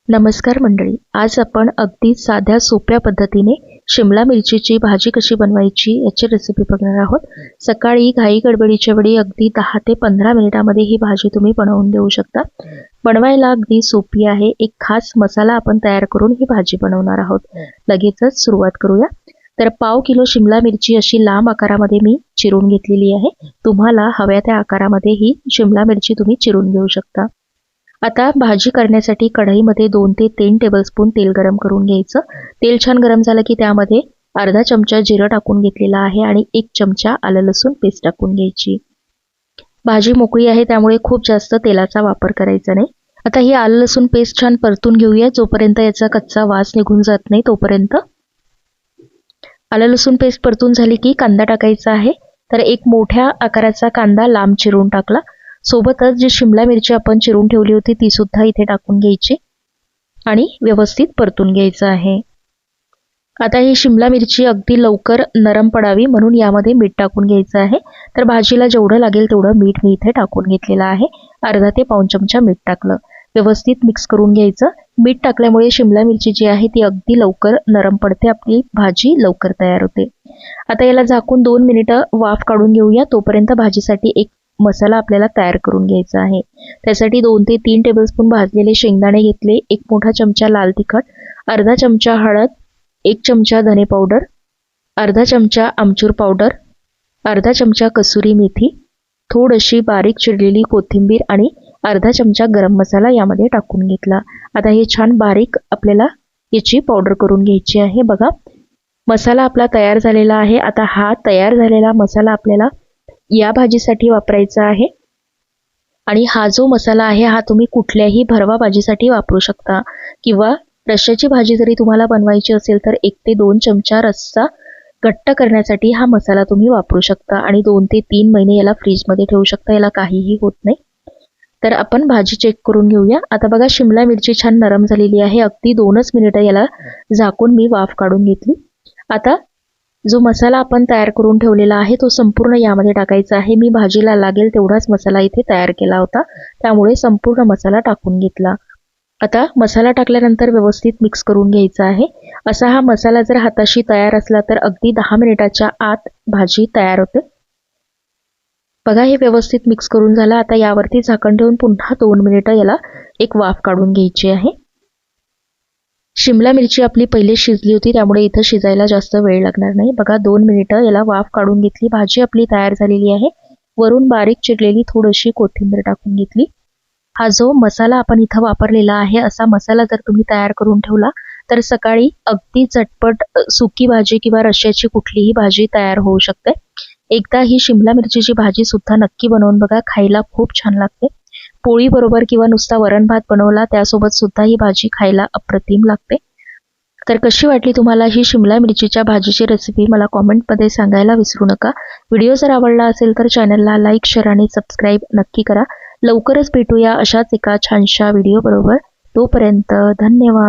नमस्कार मंडळी, आज आपण अगदी साध्या सोप्या पद्धतीने शिमला मिरचीची भाजी कशी बनवायची याची रेसिपी बघणार आहोत। सकाळी घाई गडबडीच्या वेळी अगदी 10 ते 15 मिनिटांमध्ये ही भाजी तुम्ही बनवून देऊ शकता। बनवायला अगदी सोपी आहे। एक खास मसाला आपण तयार करून ही भाजी बनवणार आहोत। लगेचच सुरुवात करूया। तर पाव किलो शिमला मिरची अशी लांब आकारामध्ये मी चिरून घेतलेली आहे। तुम्हाला हव्या त्या आकारामध्ये ही शिमला मिरची तुम्ही चिरून घेऊ शकता। आता भाजी करण्यासाठी कढईमध्ये 2 ते 3 टेबलस्पून तेल गरम करून घ्यायचं। तेल छान गरम झालं की त्यामध्ये अर्धा चमचा जिरं टाकून घेतलेला आहे आणि 1 चमचा आलं लसूण पेस्ट टाकून घ्यायची। भाजी मोकळी आहे त्यामुळे खूप जास्त तेलाचा वापर करायचा नाही। आता ही आलं लसूण पेस्ट छान परतून घेऊया। जोपर्यंत याचा कच्चा वास निघून जात नाही तोपर्यंत। आलं लसूण पेस्ट परतून झाली की कांदा टाकायचा आहे। तर एक मोठ्या आकाराचा कांदा लांब चिरून टाकला। सोबतच जी शिमला मिरची आपण चिरून ठेवली होती ती सुद्धा इथे टाकून घ्यायची आणि व्यवस्थित परतून घ्यायचं आहे। आता ही शिमला मिरची अगदी लवकर नरम पडावी म्हणून यामध्ये मीठ टाकून घ्यायचं आहे। तर भाजीला जेवढं लागेल तेवढं मीठ मी इथे टाकून घेतलेलं आहे। अर्धा ते पाऊण चमचा मीठ टाकलं। व्यवस्थित मिक्स करून घ्यायचं। मीठ टाकल्यामुळे शिमला मिरची जी आहे ती अगदी लवकर नरम पडते, आपली भाजी लवकर तयार होते। आता याला झाकून 2 मिनिटं वाफ काढून घेऊया। तोपर्यंत भाजीसाठी एक मसाला आपल्याला तयार करून घ्यायचा आहे। त्यासाठी 2 ते 3 टेबलस्पून भाजलेले शेंगदाणे घेतले, 1 मोठा चमचा लाल तिखट, अर्धा चमचा हळद, 1 चमचा धने पावडर, अर्धा चमचा आमचूर पावडर, अर्धा चमचा कसुरी मेथी, थोडीशी बारीक चिरलेली कोथिंबीर आणि अर्धा चमचा गरम मसाला यामध्ये टाकून घेतला। आता हे छान बारीक आपल्याला याची पावडर करून घ्यायची आहे। बघा, मसाला आपला तयार झालेला आहे। आता हा तयार झालेला मसाला आपल्याला या भाजीसाठी वापरायचा आहे आणि हा जो मसाला आहे हा तुम्ही कुठल्याही भरवा भाजीसाठी वापरू शकता किंवा रश्श्याची भाजी जरी तुम्हाला बनवायची असेल तर 1 ते 2 चमचा रस्सा घट्ट करण्यासाठी हा मसाला तुम्ही वापरू शकता आणि 2 ते 3 महिने याला फ्रीजमध्ये ठेवू शकता। याला काहीही होत नाही। तर आपण भाजी चेक करून घेऊया। आता बघा, शिमला मिरची छान नरम झालेली आहे। अगदी 2च मिनिटं याला झाकून मी वाफ काढून घेतली। आता जो मसाला आपण तयार करून ठेवलेला आहे तो संपूर्ण यामध्ये टाकायचा आहे। मी भाजीला लागेल तेवढाच मसाला इथे तयार केला होता, त्यामुळे संपूर्ण मसाला टाकून घेतला। आता मसाला टाकल्यानंतर व्यवस्थित मिक्स करून घ्यायचा आहे। असा हा मसाला जर हाताशी तयार असला तर अगदी 10 मिनिटाच्या आत भाजी तयार होते। बघा, हे व्यवस्थित मिक्स करून झालं। आता यावरती झाकण ठेवून पुन्हा 2 मिनिटं याला एक वाफ काढून घ्यायची आहे। शिमला मिरची आपली पहिले शिजली होती त्यामुळे इथं शिजायला जास्त वेळ लागणार नाही। बघा, 2 मिनिटं याला वाफ काढून घेतली। भाजी आपली तयार झालेली आहे। वरून बारीक चिरलेली थोडीशी कोथिंबीर टाकून घेतली। हा जो मसाला आपण इथं वापरलेला आहे असा मसाला जर तुम्ही तयार करून ठेवला तर सकाळी अगदी झटपट सुकी भाजी किंवा रश्श्याची कुठलीही भाजी तयार होऊ शकते। एकदा ही शिमला मिरचीची भाजी सुद्धा नक्की बनवून बघा, खायला खूप छान लागते। पोळी बरोबर किंवा नुसता वरण भात बनवला त्यासोबत सुद्धा ही भाजी खायला अप्रतिम लागते। तर कशी वाटली तुम्हाला ही शिमला मिरचीच्या भाजीची रेसिपी मला कॉमेंटमध्ये सांगायला विसरू नका। व्हिडिओ जर आवडला असेल तर चॅनलला लाईक, शेअर आणि सबस्क्राईब नक्की करा। लवकरच भेटूया अशाच एका छानशा व्हिडिओ बरोबर। तोपर्यंत धन्यवाद।